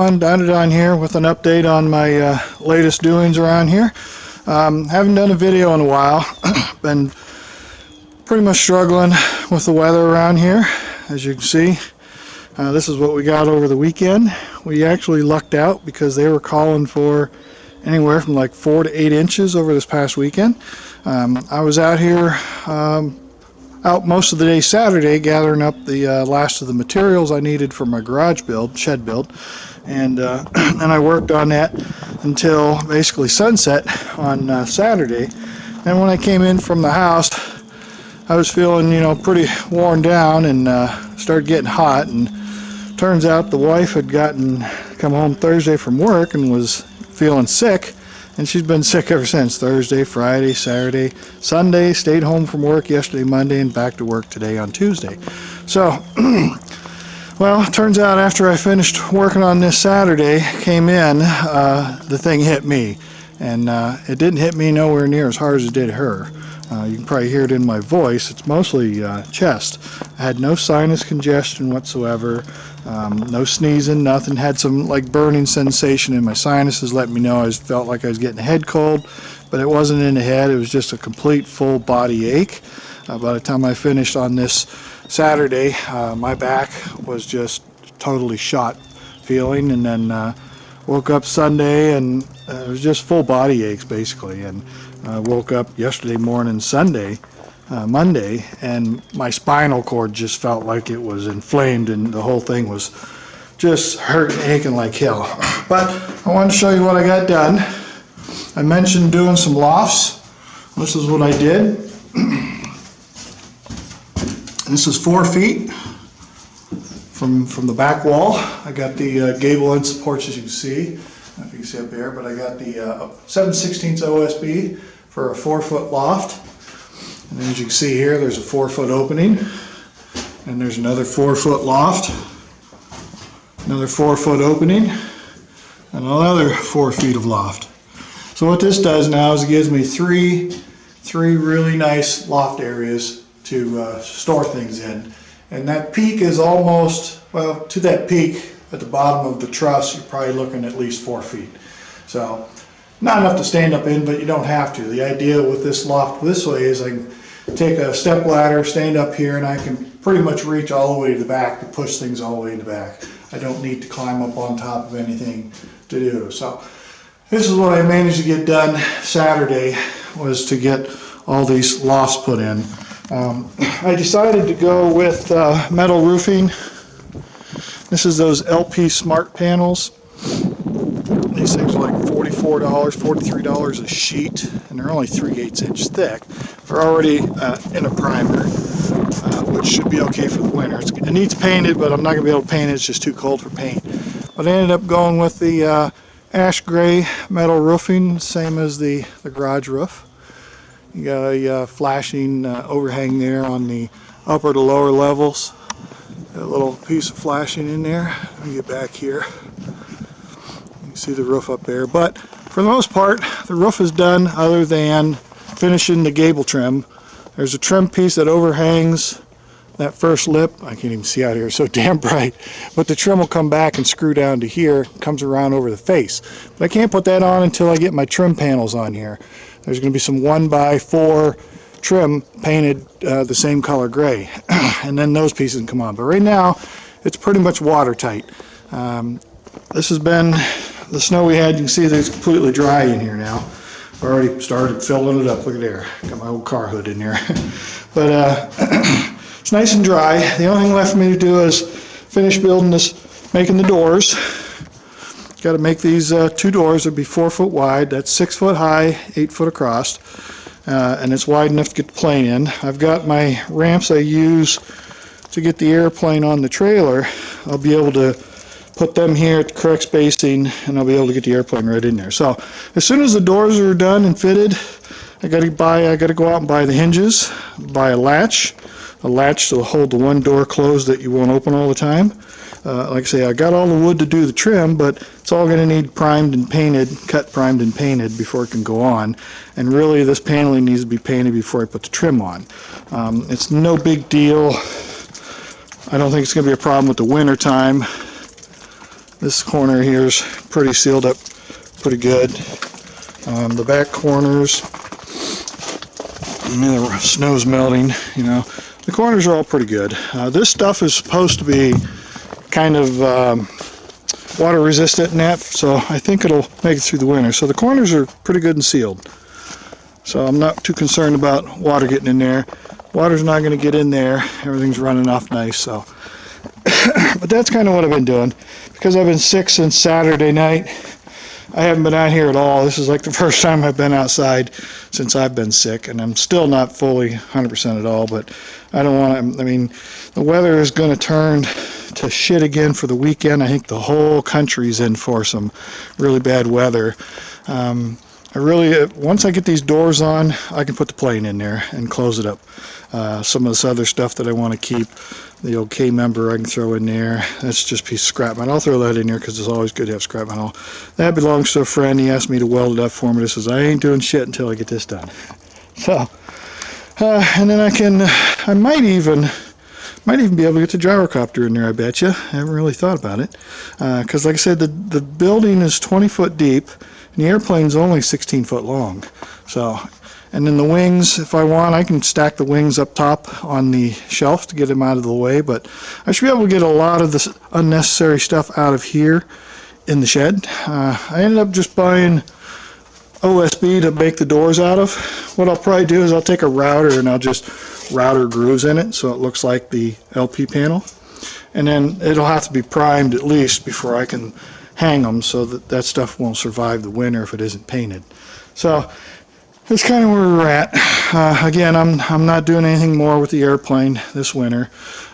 everyone, Don here with an update on my latest doings around here. Haven't done a video in a while. Been pretty much struggling with the weather around here, as you can see. This is what we got over the weekend. We actually lucked out because they were calling for anywhere from like 4 to 8 inches over this past weekend. I was out here out most of the day Saturday gathering up the last of the materials I needed for my garage build, shed build, and I worked on that until basically sunset on Saturday. And when I came in from the house, I was feeling, pretty worn down and started getting hot. And turns out the wife had come home Thursday from work and was feeling sick. And she's been sick ever since. Thursday, Friday, Saturday, Sunday, stayed home from work yesterday, Monday, and back to work today on Tuesday. So, well, it turns out after I finished working on this Saturday, came in, the thing hit me. And it didn't hit me nowhere near as hard as it did her. You can probably hear it in my voice. It's mostly chest. I had no sinus congestion whatsoever, no sneezing, nothing. Had some like burning sensation in my sinuses, let me know I felt like I was getting a head cold, but it wasn't in the head. It was just a complete full body ache. By the time I finished on this Saturday, my back was just totally shot feeling, and then woke up Sunday and it was just full body aches basically. And I woke up yesterday morning, Monday, and my spinal cord just felt like it was inflamed and the whole thing was just hurting, aching like hell. But I wanted to show you what I got done. I mentioned doing some lofts. This is what I did. This is 4 feet from the back wall. I got the gable end supports, as you can see. I don't know if you can see up there, but I got the 7/16 OSB for a 4-foot loft. And as you can see here, there's a 4-foot opening. And there's another 4-foot loft. Another 4-foot opening. And another 4 feet of loft. So what this does now is it gives me three really nice loft areas to store things in. And that peak is almost, well, to that peak at the bottom of the truss, you're probably looking at least 4 feet. So, not enough to stand up in, but you don't have to. The idea with this loft this way is I can take a step ladder, stand up here, and I can pretty much reach all the way to the back to push things all the way in the back. I don't need to climb up on top of anything to do. So, this is what I managed to get done Saturday, was to get all these lofts put in. I decided to go with metal roofing. This is those LP Smart panels. These things are like $44, $43 a sheet, and they're only 3/8 inch thick. They're already in a primer, which should be okay for the winter. It needs painted, but I'm not going to be able to paint it. It's just too cold for paint. But I ended up going with the ash gray metal roofing, same as the garage roof. You got a flashing overhang there on the upper to lower levels. A little piece of flashing in there. Let me get back here. You can see the roof up there. But for the most part, the roof is done other than finishing the gable trim. There's a trim piece that overhangs that first lip. I can't even see out here, it's so damn bright. But the trim will come back and screw down to here, comes around over the face. But I can't put that on until I get my trim panels on here. There's going to be some 1x4 trim painted the same color gray, and then those pieces can come on. But right now, it's pretty much watertight. This has been the snow we had. You can see that it's completely dry in here now. I've already started filling it up. Look at there. Got my old car hood in there. But it's nice and dry. The only thing left for me to do is finish building this, making the doors. Got to make these 2 doors. They'll be 4 foot wide. That's 6 foot high, 8 foot across. And it's wide enough to get the plane in. I've got my ramps I use to get the airplane on the trailer. I'll be able to put them here at the correct spacing, and I'll be able to get the airplane right in there. So as soon as the doors are done and fitted, I got to go out and buy the hinges, buy a latch to hold the one door closed that you won't open all the time. Like I say, I got all the wood to do the trim, but it's all going to need primed and painted, cut, primed, and painted before it can go on. And really, this paneling needs to be painted before I put the trim on. It's no big deal. I don't think it's going to be a problem with the winter time. This corner here is pretty sealed up pretty good. The back corners, I mean, the snow's melting, you know. The corners are all pretty good. This stuff is supposed to be kind of water resistant and that, so I think it'll make it through the winter. So the corners are pretty good and sealed. So I'm not too concerned about water getting in there. Water's not going to get in there. Everything's running off nice, so. But that's kind of what I've been doing. Because I've been sick since Saturday night, I haven't been out here at all. This is like the first time I've been outside since I've been sick, and I'm still not fully 100% at all, but I don't want to, I mean, the weather is going to turn to shit again for the weekend. I think the whole country's in for some really bad weather. Once I get these doors on, I can put the plane in there and close it up. Some of this other stuff that I want to keep, the old K-member I can throw in there. That's just a piece of scrap metal. I'll throw that in there because it's always good to have scrap metal. That belongs to a friend. He asked me to weld it up for me. He says, I ain't doing shit until I get this done. So, and then I might even be able to get the gyrocopter in there, I bet you. I haven't really thought about it. Because like I said, the building is 20 foot deep, and the airplane's only 16 foot long. So, and then the wings, if I want, I can stack the wings up top on the shelf to get them out of the way, but I should be able to get a lot of this unnecessary stuff out of here in the shed. I ended up just buying OSB to make the doors out of. What I'll probably do is I'll take a router and I'll just router grooves in it so it looks like the LP panel. And then it'll have to be primed at least before I can hang them so that stuff won't survive the winter if it isn't painted. So that's kind of where we're at. Again, I'm not doing anything more with the airplane this winter.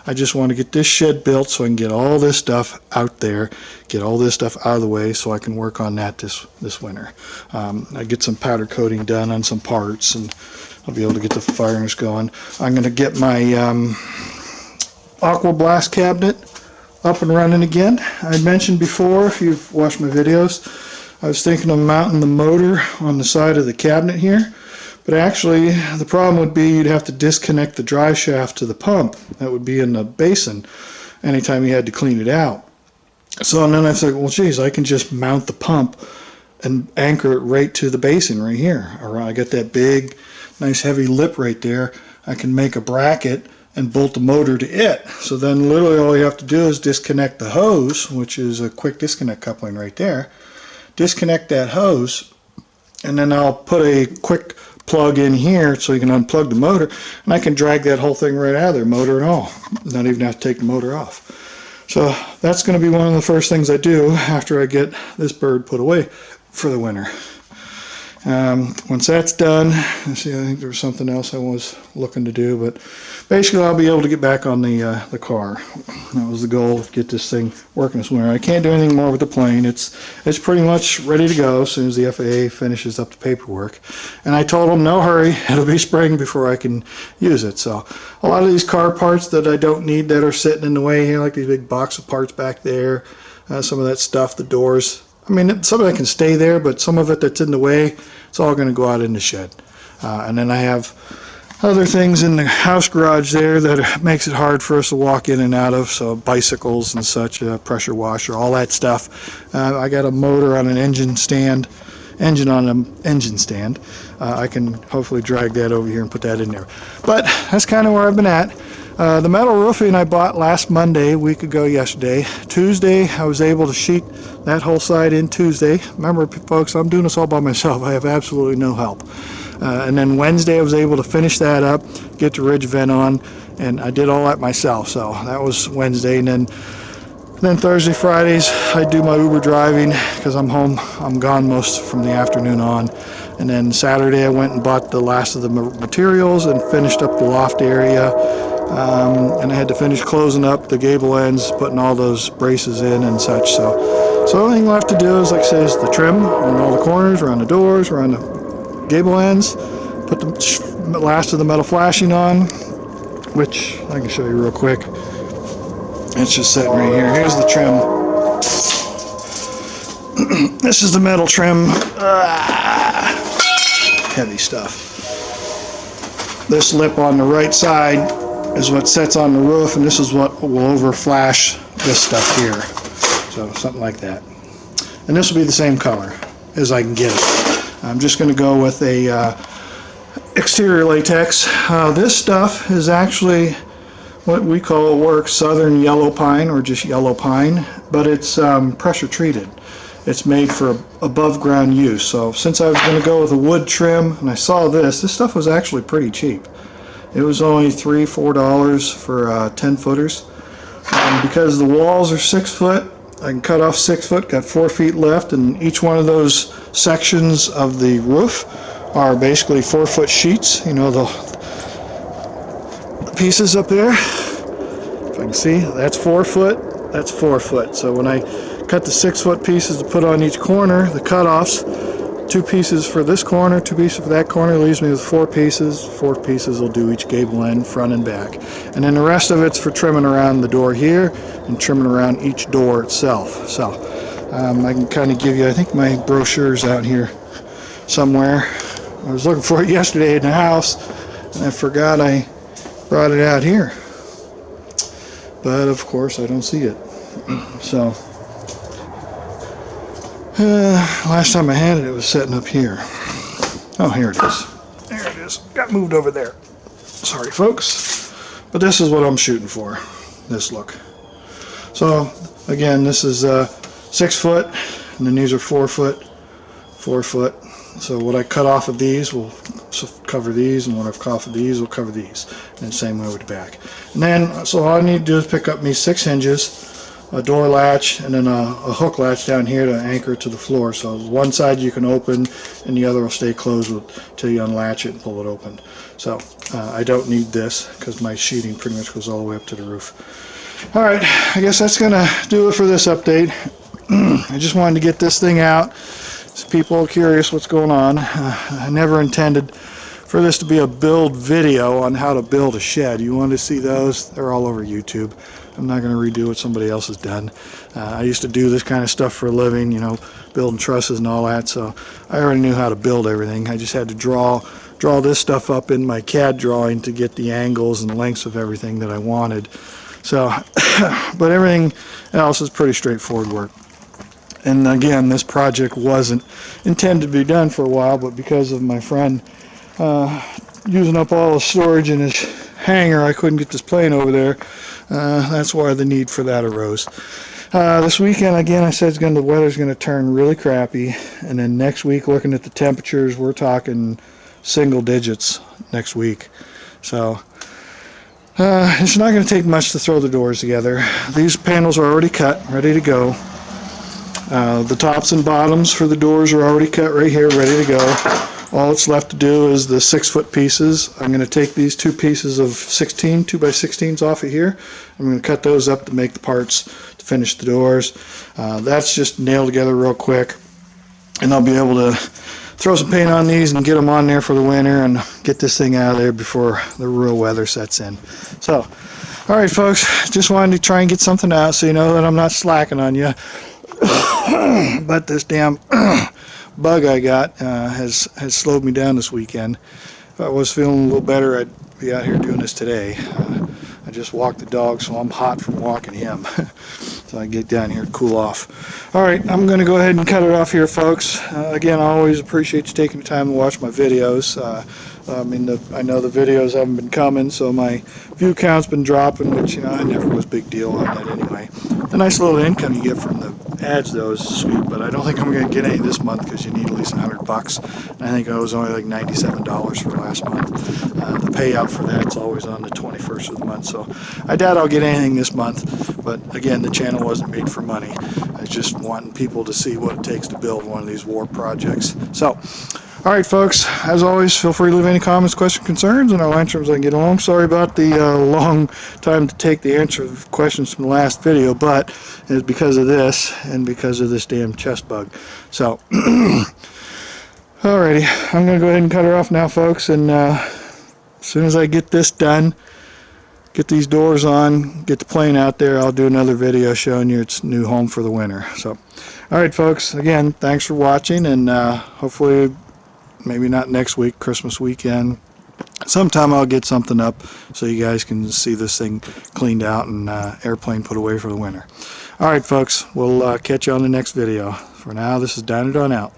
I just want to get this shed built so I can get all this stuff out there, get all this stuff out of the way so I can work on that this winter. I get some powder coating done on some parts and I'll be able to get the furnace going. I'm going to get my Aqua Blast cabinet up and running again. I mentioned before, if you've watched my videos, I was thinking of mounting the motor on the side of the cabinet here, but actually the problem would be you'd have to disconnect the drive shaft to the pump that would be in the basin anytime you had to clean it out. So and then I said, well geez, I can just mount the pump and anchor it right to the basin right here. I got that big nice heavy lip right there. I can make a bracket and bolt the motor to it. So then literally all you have to do is disconnect the hose, which is a quick disconnect coupling right there. Disconnect that hose, and then I'll put a quick plug in here so you can unplug the motor, and I can drag that whole thing right out of there, motor and all. Not even have to take the motor off. So that's going to be one of the first things I do after I get this bird put away for the winter. Once that's done, let's see, I think there was something else I was looking to do, but basically I'll be able to get back on the car. That was the goal, to get this thing working this winter. I can't do anything more with the plane. It's pretty much ready to go as soon as the FAA finishes up the paperwork. And I told them no hurry, it'll be spring before I can use it. So a lot of these car parts that I don't need that are sitting in the way here, like these big box of parts back there, some of that stuff, the doors. I mean, some of that can stay there, but some of it that's in the way, it's all going to go out in the shed. And then I have other things in the house garage there that makes it hard for us to walk in and out of, so bicycles and such, pressure washer, all that stuff. I got a motor on an engine stand. I can hopefully drag that over here and put that in there. But that's kind of where I've been at. The metal roofing I bought last Monday, a week ago yesterday. Tuesday, I was able to sheet that whole side in Tuesday. Remember, folks, I'm doing this all by myself. I have absolutely no help. And then Wednesday, I was able to finish that up, get the ridge vent on, and I did all that myself. So that was Wednesday. And then Thursday, Fridays, I do my Uber driving because I'm home. I'm gone most from the afternoon on. And then Saturday, I went and bought the last of the materials and finished up the loft area. And I had to finish closing up the gable ends, putting all those braces in and such. So the only thing left to do is, like I said, is the trim on all the corners, around the doors, around the gable ends. Put the last of the metal flashing on, which I can show you real quick. It's just sitting right here. Here's the trim. This is the metal trim. Heavy stuff. This lip on the right side is what sets on the roof, and this is what will over flash this stuff here. So something like that. And this will be the same color as I can get it. I'm just going to go with a exterior latex. This stuff is actually what we call work southern yellow pine, or just yellow pine, but it's pressure treated. It's made for above ground use. So since I was going to go with a wood trim and I saw this stuff was actually pretty cheap. It was only $3-4 for 10 footers. And because the walls are 6 foot, I can cut off 6 foot, got 4 feet left, and each one of those sections of the roof are basically 4 foot sheets. You know, the pieces up there, if I can see, that's 4 foot, that's 4 foot. So when I cut the 6 foot pieces to put on each corner, the cutoffs, 2 pieces for this corner, 2 pieces for that corner, leaves me with 4 pieces. 4 pieces will do each gable end, front and back. And then the rest of it's for trimming around the door here and trimming around each door itself. So I can kind of give you, I think my brochure's out here somewhere. I was looking for it yesterday in the house and I forgot I brought it out here. But of course I don't see it. So last time I had it, it was sitting up here. Oh, here it is. There it is. Got moved over there. Sorry, folks. But this is what I'm shooting for. This look. So, again, this is 6 foot, and then these are 4 foot, 4 foot. So what I cut off of these will cover these, and what I've cut off of these will cover these. And same way with the back. And then, so all I need to do is pick up me 6 hinges, a door latch, and then a hook latch down here to anchor it to the floor. So one side you can open and the other will stay closed until you unlatch it and pull it open. So I don't need this because my sheeting pretty much goes all the way up to the roof. Alright, I guess that's going to do it for this update. I just wanted to get this thing out so people are curious what's going on. I never intended for this to be a build video on how to build a shed. You want to see those? They're all over YouTube. I'm not going to redo what somebody else has done. I used to do this kind of stuff for a living, you know, building trusses and all that, so I already knew how to build everything. I just had to draw this stuff up in my CAD drawing to get the angles and lengths of everything that I wanted. So, but everything else is pretty straightforward work. And again, this project wasn't intended to be done for a while, but because of my friend using up all the storage in his hangar, I couldn't get this plane over there. That's why the need for that arose. This weekend, again, I said the weather's going to turn really crappy, and then next week, looking at the temperatures, we're talking single digits next week. So it's not going to take much to throw the doors together. These panels are already cut, ready to go. The tops and bottoms for the doors are already cut right here, ready to go. All it's left to do is the 6 foot pieces. I'm going to take these 2 pieces of 2x16s off of here. I'm going to cut those up to make the parts to finish the doors. That's just nailed together real quick, and I'll be able to throw some paint on these and get them on there for the winter and get this thing out of there before the real weather sets in. So, alright folks, just wanted to try and get something out so you know that I'm not slacking on you. But this damn bug I got has slowed me down this weekend. If I was feeling a little better, I'd be out here doing this today. I just walked the dog, so I'm hot from walking him. So I get down here to cool off. Alright, I'm going to go ahead and cut it off here, folks. Again, I always appreciate you taking the time to watch my videos. I know the videos haven't been coming, so my view count's been dropping, which, you know, I never was a big deal on that anyway. The nice little income you get from the ads, though, is sweet, but I don't think I'm going to get any this month because you need at least $100. And I think I was only like $97 for last month. The payout for that's always on the 21st of the month, so I doubt I'll get anything this month. But again, the channel wasn't made for money. I was just wanting people to see what it takes to build one of these war projects. So, alright folks, as always, feel free to leave any comments, questions, concerns, and I'll answer them as I can get along. Sorry about the long time to take the answer of questions from the last video, but it's because of this and because of this damn chest bug. So, alrighty, I'm going to go ahead and cut her off now, folks, and as soon as I get this done, get these doors on, get the plane out there, I'll do another video showing you its new home for the winter. So, alright folks, again, thanks for watching, and hopefully maybe not next week, Christmas weekend, sometime I'll get something up so you guys can see this thing cleaned out and airplane put away for the winter. Alright folks, we'll catch you on the next video. For now, this is Diner Don out.